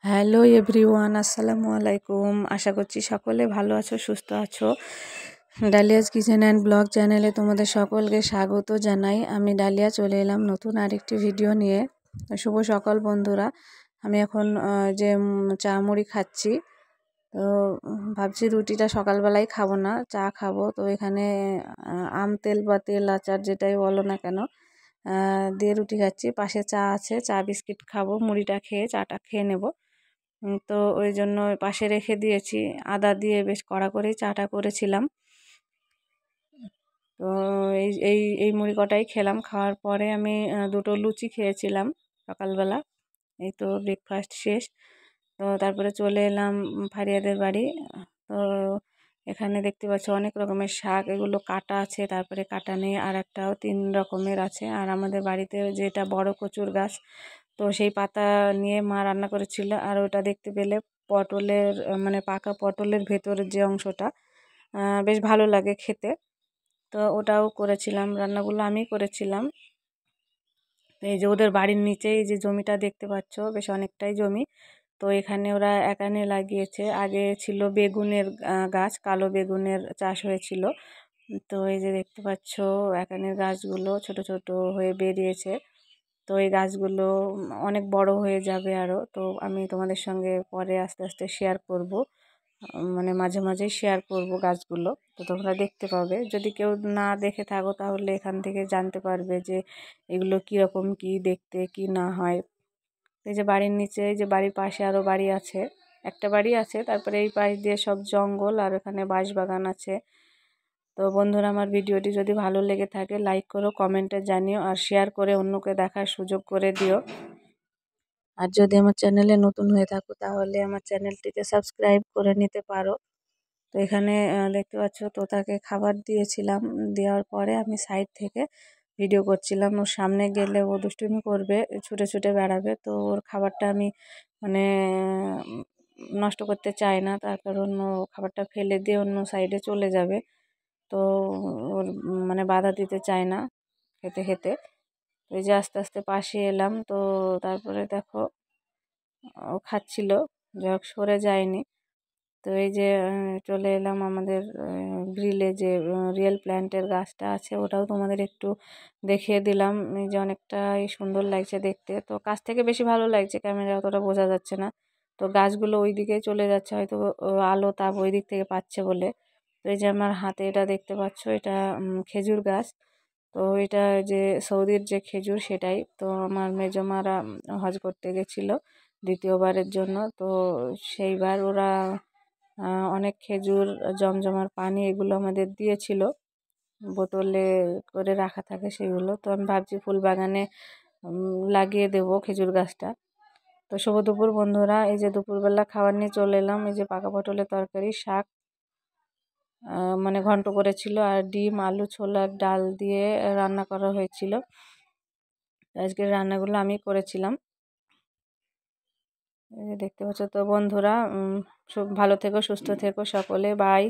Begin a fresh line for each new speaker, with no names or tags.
Hello everyone, আসসালামু আলাইকুম। আশা করছি সকলে ভালো আছো, সুস্থ আছো। ডালিয়াস কিচেন অ্যান্ড ব্লগ চ্যানেলে তোমাদের সকলকে স্বাগত জানাই। আমি ডালিয়া চলে এলাম নতুন আরেকটি ভিডিও নিয়ে। শুভ সকাল বন্ধুরা। আমি এখন চা মুড়ি খাচ্ছি। তো ভাবছি রুটিটা সকালবেলায় খাবো না, চা খাবো। তো এখানে আম তেল বা তেল আচার যেটাই বলো না কেন দিয়ে রুটি খাচ্ছি। পাশে চা আছে, চা বিস্কিট খাবো, মুড়িটা খেয়ে চাটা খেয়ে নেব। তো ওই জন্য পাশে রেখে দিয়েছি। আদা দিয়ে বেশ কড়া করেই চাটা করেছিলাম। তো এই এই এই মুড়ি কটাই খেলাম। খাওয়ার পরে আমি দুটো লুচি খেয়েছিলাম সকালবেলা। এই তো ব্রেকফাস্ট শেষ। তো তারপরে চলে এলাম ফারিয়াদের বাড়ি। তো এখানে দেখতে পাচ্ছ অনেক রকমের শাক, এগুলো কাটা আছে, তারপরে কাটা নেই, আর একটাও 3 রকমের আছে। আর আমাদের বাড়িতে যেটা বড় কচুর গাছ, তো সেই পাতা নিয়ে মা রান্না করেছিল। আর ওটা দেখতে পেলে পটলের মানে পাকা পটলের ভেতরের যে অংশটা বেশ ভালো লাগে খেতে। তো ওটাও করেছিলাম, রান্নাগুলো আমি করেছিলাম। এই যে ওদের বাড়ির নিচেই যে জমিটা দেখতে পাচ্ছ, বেশ অনেকটাই জমি। তো এখানে ওরা একানে লাগিয়েছে। আগে ছিল বেগুনের গাছ, কালো বেগুনের চাষ হয়েছিল। তো এই যে দেখতে পাচ্ছ একানের গাছগুলো ছোট ছোট হয়ে বেরিয়েছে। তো এই গাছগুলো অনেক বড় হয়ে যাবে আরও। তো আমি তোমাদের সঙ্গে পরে আস্তে আস্তে শেয়ার করব, মানে মাঝে মাঝেই শেয়ার করব গাছগুলো। তো তোমরা দেখতে পাবে। যদি কেউ না দেখে থাকো তাহলে এখান থেকে জানতে পারবে যে এগুলো কীরকম কী দেখতে, কি না হয়। এই যে বাড়ির নিচে, এই যে বাড়ির পাশে আরও বাড়ি আছে, একটা বাড়ি আছে, তারপরে এই পাশ দিয়ে সব জঙ্গল, আর এখানে বাঁশবাগান আছে। তো বন্ধুরা, আমার ভিডিওটি যদি ভালো লেগে থাকে লাইক করো, কমেন্টে জানিও, আর শেয়ার করে অন্যকে দেখার সুযোগ করে দিও। আর যদি আমার চ্যানেলে নতুন হয়ে থাকো তাহলে আমার চ্যানেলটিকে সাবস্ক্রাইব করে নিতে পারো। তো এখানে দেখতে পাচ্ছ তোতাকে খাবার দিয়েছিলাম। দেওয়ার পরে আমি সাইড থেকে ভিডিও করছিলাম। ওর সামনে গেলে ও দুষ্টুমি করবে, ছুটে ছুটে বেড়াবে। তো ওর খাবারটা আমি মানে নষ্ট করতে চাই না, তার কারণ ও খাবারটা ফেলে দিয়ে অন্য সাইডে চলে যাবে। তো ওর মানে বাধা দিতে চাই না খেতে খেতে। ওই যে আস্তে আস্তে পাশে এলাম। তো তারপরে দেখো ও খাচ্ছিল, যাই হোক সরে যায়নি। তো এই যে চলে এলাম আমাদের গ্রিলে যে রিয়েল প্ল্যান্টের গাছটা আছে, ওটাও তোমাদের একটু দেখিয়ে দিলাম। এই যে অনেকটাই সুন্দর লাগছে দেখতে। তো কাছ থেকে বেশি ভালো লাগছে, ক্যামেরা অতটা বোঝা যাচ্ছে না। তো গাছগুলো ওই দিকেই চলে যাচ্ছে, হয়তো আলো তাপ ওই দিক থেকে পাচ্ছে বলে। তো এই যে আমার হাতে এটা দেখতে পাচ্ছ, এটা খেজুর গাছ। তো এটা যে সৌদির যে খেজুর সেটাই। তো আমার মেজমারা হজ করতে গেছিলো দ্বিতীয়বারের জন্য। তো সেইবার ওরা অনেক খেজুর, জমজমার পানি এগুলো আমাদের দিয়েছিল, বোতলে করে রাখা থাকে সেগুলো। তো আমি ভাবছি ফুল বাগানে লাগিয়ে দেব খেজুর গাছটা। তো শুভ দুপুর বন্ধুরা। এই যে দুপুরবেলা খাবার নিয়ে চলে এলাম। এই যে পাকা পটলের তরকারি, শাক মানে ঘন্ট করেছিল, আর ডিম, আলু, ছোলার ডাল দিয়ে রান্না করা হয়েছিল। আজকের রান্নাগুলো আমি করেছিলাম। এই যে দেখতে পাচ্ছ। তো বন্ধুরা, ভালো থেকো, সুস্থ থেকো সকলে, বাই।